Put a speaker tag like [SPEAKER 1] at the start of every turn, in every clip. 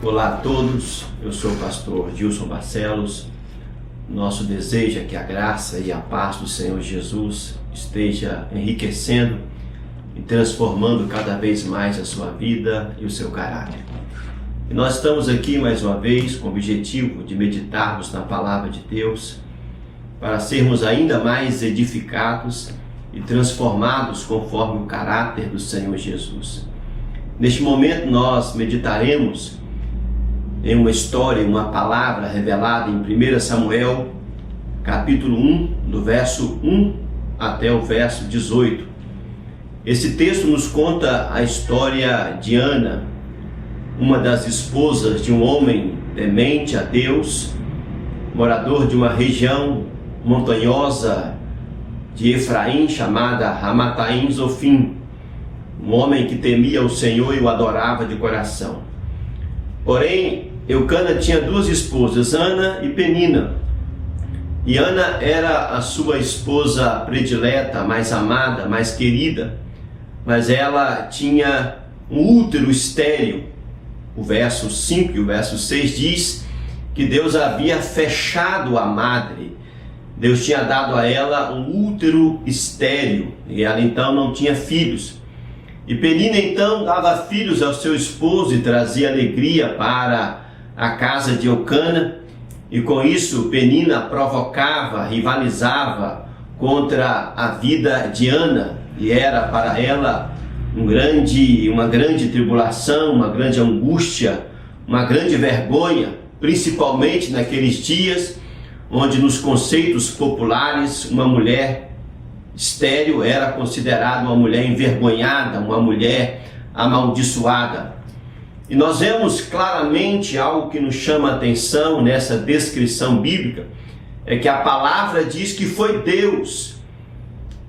[SPEAKER 1] Olá a todos, eu sou o pastor Gilson Barcelos. Nosso desejo é que a graça e a paz do Senhor Jesus esteja enriquecendo e transformando cada vez mais a sua vida e o seu caráter. E nós estamos aqui mais uma vez com o objetivo de meditarmos na palavra de Deus para sermos ainda mais edificados e transformados conforme o caráter do Senhor Jesus. Neste momento nós meditaremos em uma história, uma palavra revelada em 1 Samuel, capítulo 1, do verso 1 até o verso 18. Esse texto nos conta a história de Ana, uma das esposas de um homem temente a Deus, morador de uma região montanhosa de Efraim, chamada Ramataim Zofim, um homem que temia o Senhor e o adorava de coração. Porém, Eucana tinha duas esposas, Ana e Penina. E Ana era a sua esposa predileta, mais amada, mais querida, mas ela tinha um útero estéril. O verso 5 e o verso 6 diz que Deus havia fechado a madre. Deus tinha dado a ela um útero estéril e ela então não tinha filhos. E Penina então dava filhos ao seu esposo e trazia alegria para a casa de Eucana, e com isso Penina provocava, rivalizava contra a vida de Ana, e era para ela uma grande tribulação, uma grande angústia, uma grande vergonha, principalmente naqueles dias onde nos conceitos populares uma mulher estéril era considerada uma mulher envergonhada, uma mulher amaldiçoada. E nós vemos claramente algo que nos chama a atenção nessa descrição bíblica, é que a palavra diz que foi Deus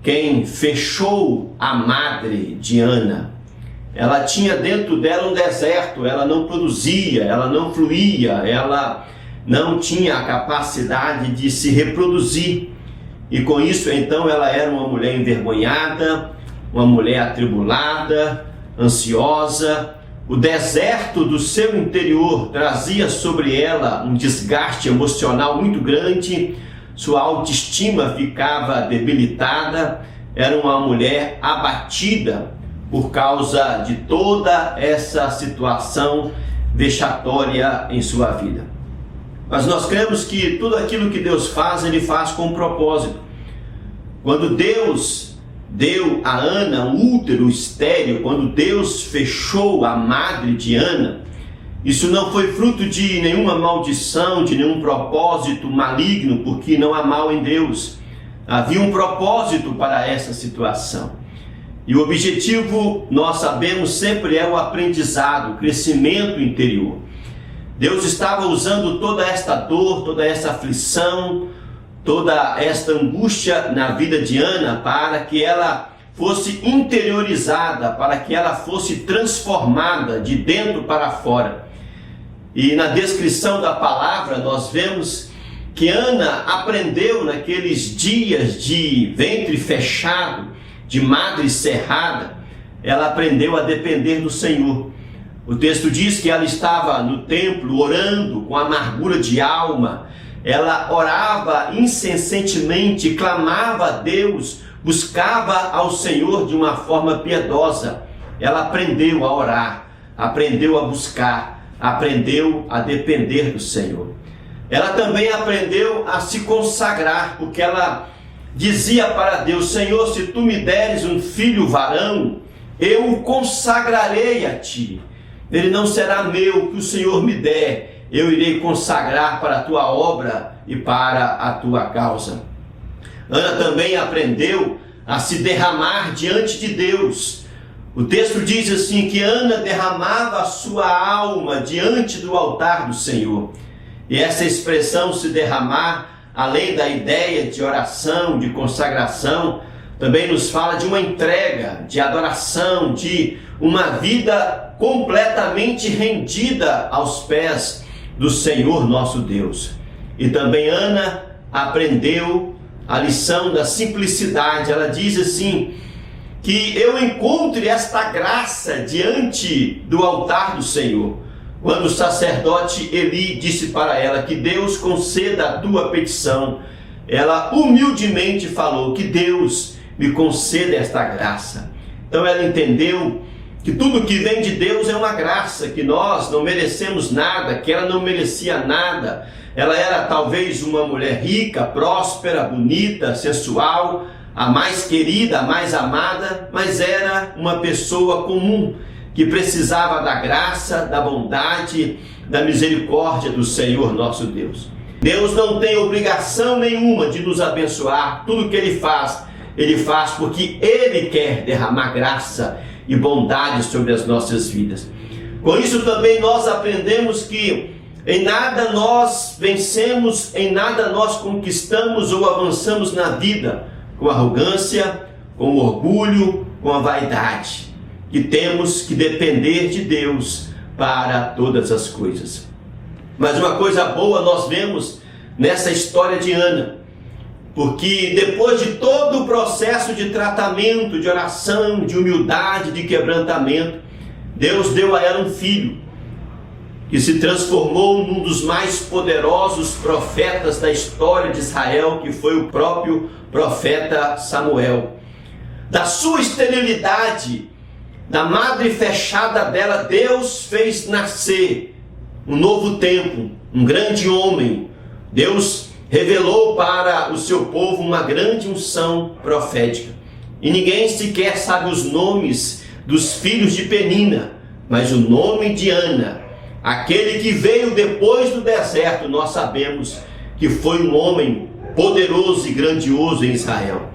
[SPEAKER 1] quem fechou a madre de Ana. Ela tinha dentro dela um deserto, ela não produzia, ela não fluía, ela não tinha a capacidade de se reproduzir. E com isso então ela era uma mulher envergonhada, uma mulher atribulada, ansiosa. O deserto do seu interior trazia sobre ela um desgaste emocional muito grande, sua autoestima ficava debilitada, era uma mulher abatida por causa de toda essa situação vexatória em sua vida. Mas nós cremos que tudo aquilo que Deus faz, Ele faz com um propósito. Quando Deus deu a Ana um útero estéril, quando Deus fechou a madre de Ana, isso não foi fruto de nenhuma maldição, de nenhum propósito maligno, porque não há mal em Deus. Havia um propósito para essa situação. E o objetivo, nós sabemos, sempre é o aprendizado, o crescimento interior. Deus estava usando toda esta dor, toda essa aflição, toda esta angústia na vida de Ana para que ela fosse interiorizada, para que ela fosse transformada de dentro para fora. E na descrição da palavra nós vemos que Ana aprendeu naqueles dias de ventre fechado, de madre cerrada, ela aprendeu a depender do Senhor. O texto diz que ela estava no templo orando com amargura de alma. Ela orava incessantemente, clamava a Deus, buscava ao Senhor de uma forma piedosa. Ela aprendeu a orar, aprendeu a buscar, aprendeu a depender do Senhor. Ela também aprendeu a se consagrar, porque ela dizia para Deus: Senhor, se tu me deres um filho varão, eu o consagrarei a ti. Ele não será meu, que o Senhor me der, eu irei consagrar para a tua obra e para a tua causa. Ana também aprendeu a se derramar diante de Deus. O texto diz assim que Ana derramava a sua alma diante do altar do Senhor. E essa expressão se derramar, além da ideia de oração, de consagração, também nos fala de uma entrega, de adoração, de uma vida completamente rendida aos pés do Senhor nosso Deus. E também Ana aprendeu a lição da simplicidade. Ela diz assim: que eu encontre esta graça diante do altar do Senhor. quando o sacerdote Eli disse para ela que Deus conceda a tua petição, ela humildemente falou que Deus me conceda esta graça. Então ela entendeu que tudo que vem de Deus é uma graça, que nós não merecemos nada, que ela não merecia nada. Ela era talvez uma mulher rica, próspera, bonita, sensual, a mais querida, a mais amada, mas era uma pessoa comum, que precisava da graça, da bondade, da misericórdia do Senhor nosso Deus. Deus não tem obrigação nenhuma de nos abençoar. Tudo que Ele faz porque Ele quer derramar graça e bondade sobre as nossas vidas. Com isso também nós aprendemos que em nada nós vencemos, em nada nós conquistamos ou avançamos na vida com arrogância, com orgulho, com a vaidade. Que temos que depender de Deus para todas as coisas. Mas uma coisa boa nós vemos nessa história de Ana, porque depois de todo o processo de tratamento, de oração, de humildade, de quebrantamento, Deus deu a ela um filho, que se transformou num dos mais poderosos profetas da história de Israel, que foi o próprio profeta Samuel. Da sua esterilidade, da madre fechada dela, Deus fez nascer um novo tempo, um grande homem. Deus revelou para o seu povo uma grande unção profética. E ninguém sequer sabe os nomes dos filhos de Penina, mas o nome de Ana, aquele que veio depois do deserto, nós sabemos que foi um homem poderoso e grandioso em Israel.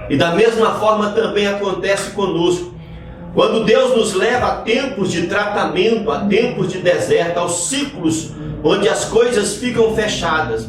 [SPEAKER 1] E da mesma forma também acontece conosco. Quando Deus nos leva a tempos de tratamento, a tempos de deserto, aos ciclos onde as coisas ficam fechadas,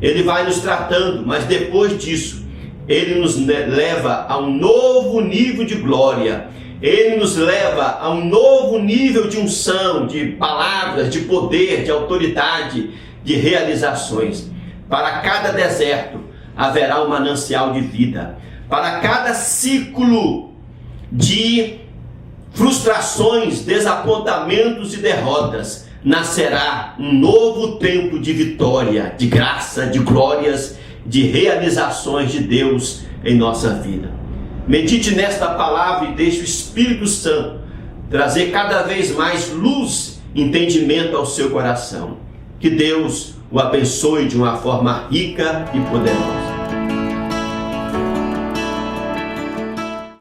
[SPEAKER 1] Ele vai nos tratando, mas depois disso, Ele nos leva a um novo nível de glória. Ele nos leva a um novo nível de unção, de palavras, de poder, de autoridade, de realizações. Para cada deserto haverá um manancial de vida. Para cada ciclo de frustrações, desapontamentos e derrotas, nascerá um novo tempo de vitória, de graça, de glórias, de realizações de Deus em nossa vida. Medite nesta palavra e deixe o Espírito Santo trazer cada vez mais luz e entendimento ao seu coração. Que Deus o abençoe de uma forma rica e poderosa.